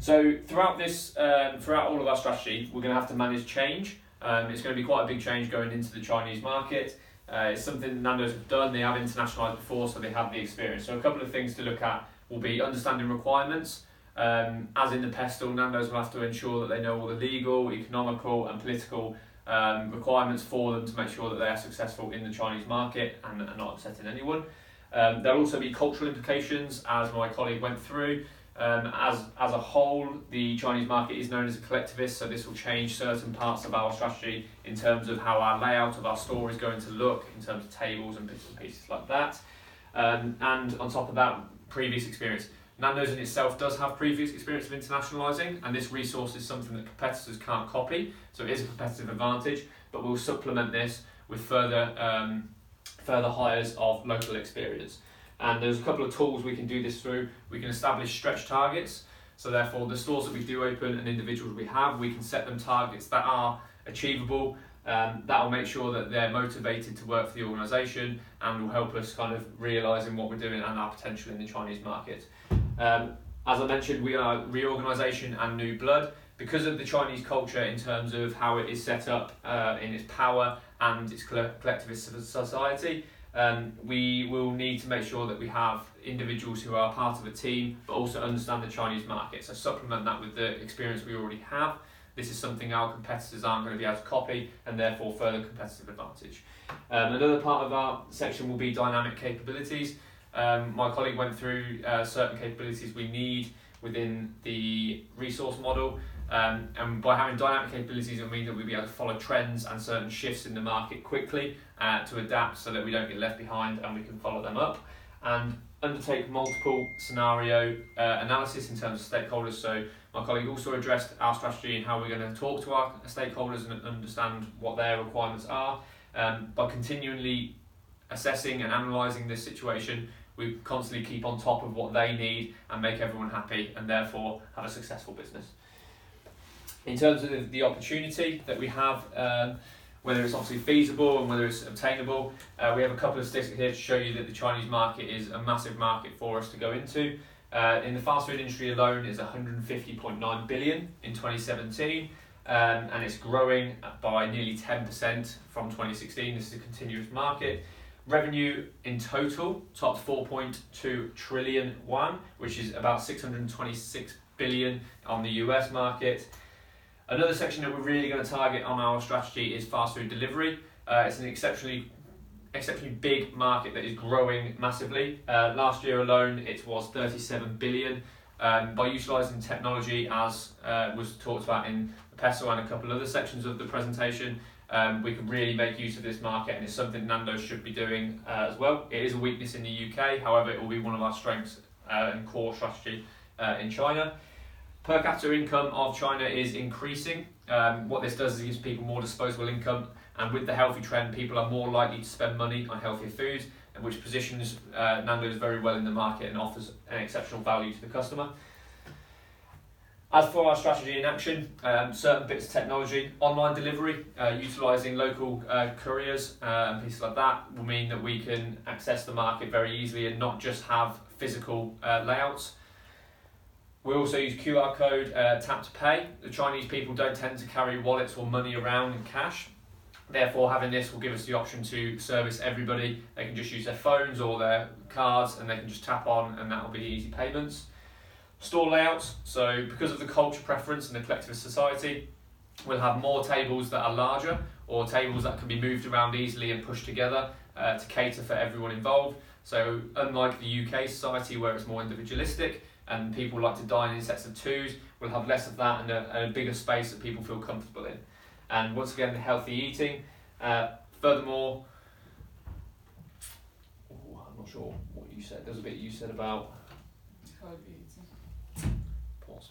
So throughout all of our strategy, we're going to have to manage change. It's going to be quite a big change going into the Chinese market. It's something Nando's have done. They have internationalised before, so they have the experience. So a couple of things to look at will be understanding requirements. As in the pestle, Nando's will have to ensure that they know all the legal, economical and political requirements for them to make sure that they are successful in the Chinese market and are not upsetting anyone. There'll also be cultural implications, as my colleague went through. As a whole, the Chinese market is known as a collectivist, so this will change certain parts of our strategy in terms of how our layout of our store is going to look, in terms of tables and bits and pieces like that. And on top of that, previous experience. Nando's in itself does have previous experience of internationalising, and this resource is something that competitors can't copy, so it is a competitive advantage, but we'll supplement this with further hires of local experience. And there's a couple of tools we can do this through. We can establish stretch targets, so therefore the stores that we do open and individuals we have, we can set them targets that are achievable. That will make sure that they're motivated to work for the organisation and will help us kind of realising what we're doing and our potential in the Chinese market. As I mentioned, we are reorganisation and new blood. Because of the Chinese culture in terms of how it is set up in its power and its collectivist society, we will need to make sure that we have individuals who are part of a team but also understand the Chinese market. So supplement that with the experience we already have. This is something our competitors aren't going to be able to copy, and therefore further competitive advantage. Another part of our section will be dynamic capabilities. My colleague went through certain capabilities we need within the resource model. And by having dynamic capabilities, it means that we'll be able to follow trends and certain shifts in the market quickly to adapt so that we don't get left behind and we can follow them up. And undertake multiple scenario analysis in terms of stakeholders. So my colleague also addressed our strategy and how we're going to talk to our stakeholders and understand what their requirements are. By continually assessing and analysing this situation, we constantly keep on top of what they need and make everyone happy, and therefore have a successful business. In terms of the opportunity that we have, whether it's obviously feasible and whether it's obtainable, we have a couple of statistics here to show you that the Chinese market is a massive market for us to go into. In the fast food industry alone is 150.9 billion in 2017, and it's growing by nearly 10% from 2016. This is a continuous market. Revenue in total tops 4.2 trillion yuan, which is about 626 billion on the US market. Another section that we're really going to target on our strategy is fast food delivery. It's an exceptionally big market that is growing massively. Last year alone, it was 37 billion. By utilising technology, as was talked about in the pestle and a couple of other sections of the presentation, we can really make use of this market, and it's something Nando should be doing as well. It is a weakness in the UK, however, it will be one of our strengths and core strategy in China. Per capita income of China is increasing. What this does is it gives people more disposable income, and with the healthy trend, people are more likely to spend money on healthier foods, which positions Nando's very well in the market and offers an exceptional value to the customer. As for our strategy in action, certain bits of technology, online delivery, utilising local couriers and pieces like that will mean that we can access the market very easily and not just have physical layouts. We also use QR code tap to pay. The Chinese people don't tend to carry wallets or money around in cash. Therefore, having this will give us the option to service everybody. They can just use their phones or their cards and they can just tap on, and that will be easy payments. Store layouts, so because of the culture preference and the collectivist society, we'll have more tables that are larger or tables that can be moved around easily and pushed together to cater for everyone involved. So unlike the UK society where it's more individualistic and people like to dine in sets of twos, we'll have less of that and a bigger space that people feel comfortable in. And once again, the healthy eating. Furthermore, I'm not sure what you said, there's a bit you said about